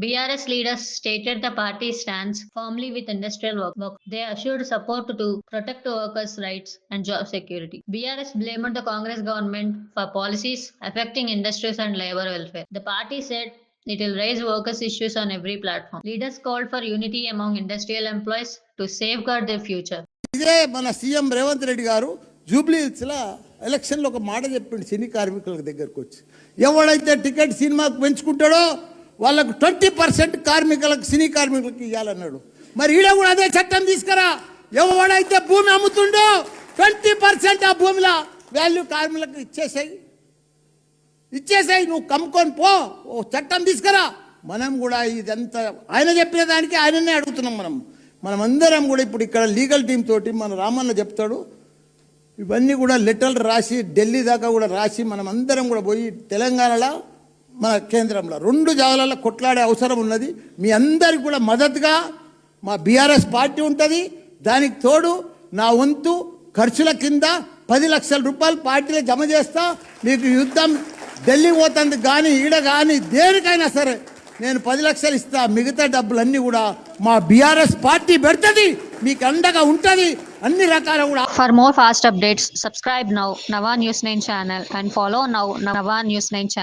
BRS leaders stated the party stands firmly with industrial work. They assured support to protect workers' rights and job security. BRS blamed the Congress government for policies affecting industries and labor welfare. The party said it will raise workers' issues on every platform. Leaders called for unity among industrial employees to safeguard their future. ఇదే మన CM Revanth Reddy గారు జూబ్లీహిల్స్లో ఎలక్షన్లో ఒక మాట చెప్పిండు సినీ కార్మికుల దగ్గరకు వచ్చి, ఎవడైతే టికెట్ సినిమాకు పెంచుకుంటాడో వాళ్ళకు 20% కార్మికులకు సినీ కార్మికులకు ఇవ్వాలన్నాడు. మరి ఈడ కూడా అదే చట్టం తీసుకురా, ఎవడైతే భూమి అమ్ముతుండో 20% ఆ భూమిలో వాల్యూ కార్మికులకు ఇచ్చేసాయి, నువ్వు కమ్ముకొని పో, ఓ చట్టం తీసుకురా. మనం కూడా ఇదంతా ఆయన చెప్పిన దానికి ఆయననే అడుగుతున్నాం. మనమందరం కూడా ఇప్పుడు ఇక్కడ లీగల్ టీం తోటి మన రామన్న చెప్తాడు, ఇవన్నీ కూడా లెటర్లు రాసి ఢిల్లీ దాకా కూడా రాసి మనం అందరం కూడా పోయి తెలంగాణలో మన కేంద్రంలో 2 జాగాలలో కొట్లాడే అవసరం ఉన్నది. మీ అందరికి కూడా మద్దతుగా మా బీఆర్ఎస్ పార్టీ ఉంటుంది. దానికి తోడు నా వంతు ఖర్చుల కింద 10 లక్షల రూపాయలు పార్టీలో జమ చేస్తా. మీకు యుద్ధం ఢిల్లీ పోతుంది కానీ ఈడ కానీ దేనికైనా సరే నేను 10 లక్షలు ఇస్తా. మిగతా డబ్బులన్నీ కూడా మా బీఆర్ఎస్ పార్టీ పెడుతుంది, మీకు అండగా ఉంటుంది అన్ని రకాల కూడా. For more fast updates, subscribe now Nava News 9 channel and follow now Nava News 9 channel.